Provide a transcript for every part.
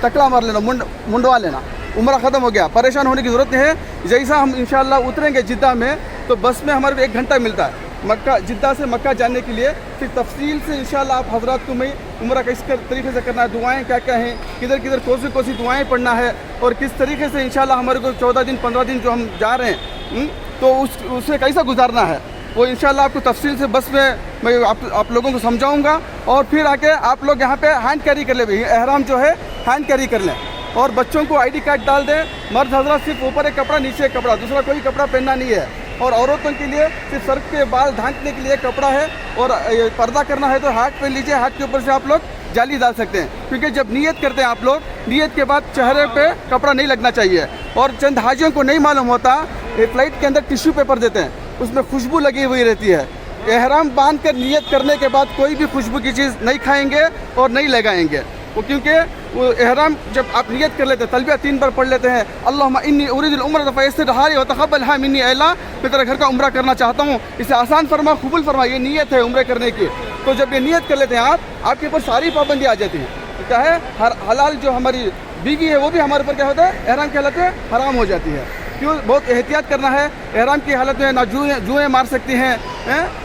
टकला मार लेना, मुंडवा लेना, उम्रा ख़त्म हो गया, परेशान होने की ज़रूरत नहीं है। जैसा हम इंशाअल्लाह उतरेंगे जिद्दा में तो बस में हमारे को 1 घंटा मिलता है मक्का, जिद्दा से मक्का जाने के लिए। फिर तफसील से इंशाअल्लाह आप हज़रात को मैं उम्रा किस तरीके से करना है, दुआएं क्या क्या हैं, किधर किधर कौन सी दुआएं पढ़ना है, और किस तरीके से इंशाअल्लाह हमारे को 14 दिन 15 दिन जो हम जा रहे हैं तो उससे कैसा गुजारना है, वो इंशाअल्लाह आपको तफसील से बस में मैं आप लोगों को समझाऊंगा। और फिर आके आप लोग यहाँ पे हैंड कैरी कर ले, भाई एहराम जो है हैंड कैरी कर लें, और बच्चों को ID कार्ड डाल दें। मर्द हज़रात सिर्फ ऊपर एक कपड़ा, नीचे एक कपड़ा, दूसरा कोई कपड़ा पहनना नहीं है। और औरतों के लिए सिर्फ सर के बाल ढांकने के लिए कपड़ा है, और पर्दा करना है तो हाथ पे लीजिए, हाथ के ऊपर से आप लोग जाली डाल सकते हैं, क्योंकि जब नियत करते हैं आप लोग, नियत के बाद चेहरे पे कपड़ा नहीं लगना चाहिए। और चंद हाजियों को नहीं मालूम होता, फ्लाइट के अंदर टिश्यू पेपर देते हैं, उसमें खुशबू लगी हुई रहती है। एहराम बांध कर नियत करने के बाद कोई भी खुशबू की चीज़ नहीं खाएंगे और नहीं लगाएंगे, वो क्योंकि वो एहराम जब आप नियत कर लेते हैं, तलबिया 3 बार पढ़ लेते हैं, अल्लाहुम्मा इन्नी उरीदुल उम्रता फयस्सिर हाली व तक़ब्बलहा मिन्नी, अल्लाह मैं तेरे घर का उम्रा करना चाहता हूँ, इसे आसान फरमा, कबूल फरमा। ये नियत है उम्रे करने की। तो जब ये नियत कर लेते हैं आप, आपके ऊपर सारी पाबंदी आ जाती है। क्या है, हलाल जो हमारी बीवी है वो भी हमारे ऊपर क्या होता है, एहराम की हालत में हराम हो जाती है। क्यों, बहुत एहतियात करना है। एहराम की हालत में ना जुएँ मार सकती हैं,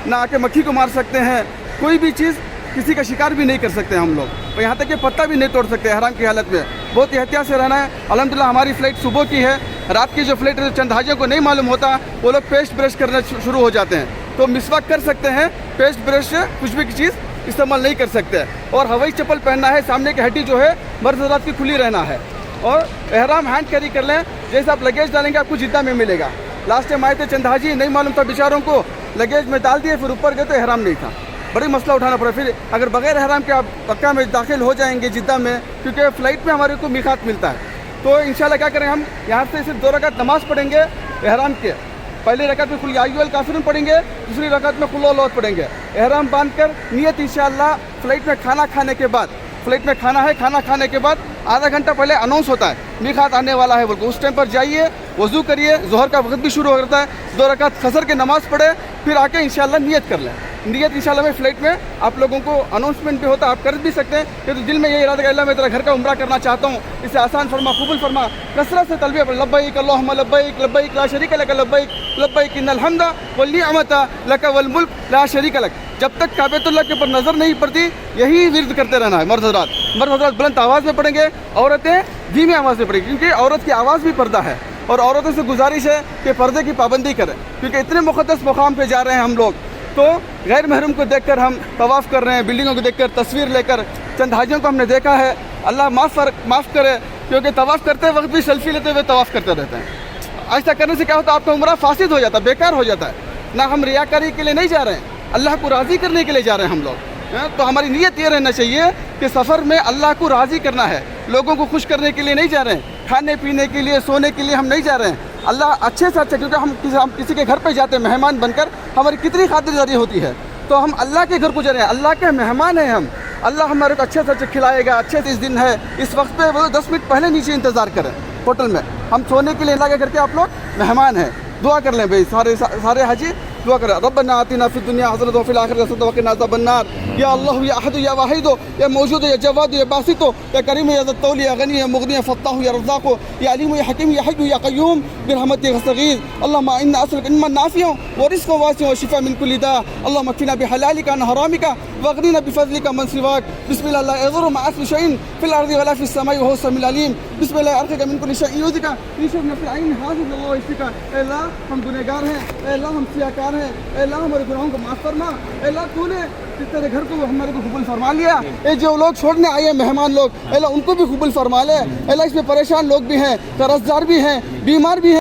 ना आके मक्खी को मार सकते हैं, कोई भी चीज़ किसी का शिकार भी नहीं कर सकते हम लोग, और यहाँ तक कि पत्ता भी नहीं तोड़ सकते एहराम की हालत में। बहुत एहतियात से रहना है। अल्हम्दुलिल्लाह हमारी फ़्लाइट सुबह की है, रात की जो फ़्लाइट है चंद हाजियों को नहीं मालूम होता, वो लोग पेस्ट ब्रश करना शुरू हो जाते हैं। तो मिसवाक कर सकते हैं, पेस्ट ब्रश से कुछ भी चीज़ इस्तेमाल नहीं कर सकते। और हवाई चप्पल पहनना है, सामने की हड्डी जो है मर्द हज़रात की खुली रहना है। और एहराम हैंड कैरी कर लें, जैसे आप लगेज डालेंगे आपको जिद्दा में मिलेगा। लास्ट टाइम आए थे चंद हाजी, नहीं मालूम था बेचारों को, लगेज में डाल दिए, फिर ऊपर गए तो एहराम नहीं था, बड़ी मसला उठाना पड़ा। फिर अगर बगैर एहराम के आप मक्का में दाखिल हो जाएंगे जिद्दा में, क्योंकि फ़्लाइट में हमारे को मीकात मिलता है, तो इंशाल्लाह क्या करें, हम यहाँ से सिर्फ 2 रकात नमाज़ पढ़ेंगे एहराम के। पहली रकात में कुल या अय्युहल काफ़िरून पढ़ेंगे, दूसरी रकात में कुल हुवल्लाहु पढ़ेंगे। एहराम बांध कर नियत इंशाल्लाह फ़्लाइट में खाना खाने के बाद, फ़्लाइट में खाना है, खाना खाने के बाद आधा घंटा पहले अनाउंस होता है मीकात आने वाला है बोल के, उस टाइम पर जाइए, वज़ू करिए, ज़ोहर का वक्त भी शुरू हो जाता है, 2 रकात फजर की नमाज़ पढ़े, फिर आके इंशाल्लाह नियत कर लें। नियत इंशाल्लाह में फ़्लाइट में आप लोगों को अनाउंसमेंट भी होता है, आप कर भी सकते हैं कि तो दिल में ये इरादा, अल्लाह मैं तेरा घर का उम्रा करना चाहता हूँ, इसे आसान फरमा, कबूल फरमा। कसरत से तलबिया पढ़, लब्बैक अल्लाहुम्मा लब्बैक लब्बैक ला शरीका लक लब्बैक लब्बैक इन्नल हम्दा वल निअमता लक वल मुल्क ला शरीका लक। जब तक काबतुल्लाह के ऊपर नज़र नहीं पड़ती, यही विर्द करते रहना है। मर्द हज़रात बुलंद आवाज़ में पढ़ेंगे, औरतें धीमी आवाज़ में पढ़ेंगी, क्योंकि औरत की आवाज़ भी पर्दा है। और औरतों से गुजारिश है कि पर्दे की पाबंदी करें, क्योंकि इतने मुक़द्दस मकाम पे जा रहे हैं हम लोग, तो गैर महरम को देखकर हम तवाफ़ कर रहे हैं, बिल्डिंगों को देखकर, तस्वीर लेकर। चंद हाजियों को हमने देखा है, अल्लाह माफ़ करे, क्योंकि तवाफ़ करते वक्त भी सेल्फी लेते हुए तवाफ़ करते रहते हैं। ऐसा करने से क्या होता है, आपका उम्रा फासिद हो जाता है, बेकार हो जाता है। ना हम रियाकारी के लिए नहीं जा रहे हैं, अल्लाह को राज़ी करने के लिए जा रहे हैं हम लोग। तो हमारी नीयत ये रहना चाहिए कि सफ़र में अल्लाह को राज़ी करना है, लोगों को खुश करने के लिए नहीं जा रहे हैं, खाने पीने के लिए, सोने के लिए हम नहीं जा रहे हैं। अल्लाह अच्छे से अच्छा, क्योंकि हम किसी के घर पे जाते हैं मेहमान बनकर, हमारी कितनी खातिरदारी होती है, तो हम अल्लाह के घर को जा रहे हैं, अल्लाह के मेहमान हैं हम। अल्लाह हमारे को अच्छे से अच्छा खिलाएगा, अच्छे से इस दिन है, इस वक्त पे वो 10 मिनट पहले नीचे इंतज़ार करें होटल में, हम सोने के लिए अल्लाह के घर के आप लोग मेहमान हैं। दुआ कर लें भाई, सारे हाजी दुआ करें, रब्बना आतिना फिद दुनिया हसनतन व फिल आखिरति हसनतन व क़िना अज़ाबन्नार। या अल्लाह या अहद या वाहिद या मौजूद या जवाद या बासित या करीम या ज़त्तौल या गनी या मुग़नी या फ़त्ताह या रज़्ज़ाक़ या अलीम या हकीम या हय्यु या क़य्यूम बिरहमतिक अस्तगीथ। अल्लाहुम्मा इन्ना असअलुका इल्मन नाफ़िअन व रिज़्क़न वासिअन व शिफ़ाअन मिन कुल्लि दा। अल्लाहुम्मा अक्फ़िना बिहलालिका अन हरामिका वअग़निना बिफ़ज़लिका मन सिवाक। बिस्मिल्लाह ला यज़ुरु मअ अस्मि शै'इन फ़िल अर्ज़ि वला फ़िस समाई व हुवस समीउल अलीम। बिस्मिल्लाह अर्क़िका मिन कुल्लि शै'इन युज़िका फ़ी शर्रि फ़िल ऐन हाज़िर अल्लाह इश्तिका। ऐ अल्लाह हम गुनहगार हैं, ऐ अल्लाह हम सियाकार हैं, ऐ अल्लाह हमारे गुनाहों को माफ़ फरमा। ऐ अल्लाह तूने तेरे घर को हमारे को कबूल फरमा लिया, ये जो लोग छोड़ने आए हैं मेहमान लोग, अल्लाह उनको भी कबूल फरमा ले। अल्लाह इसमें परेशान लोग भी हैं, कर्ज़दार भी हैं, बीमार भी हैं।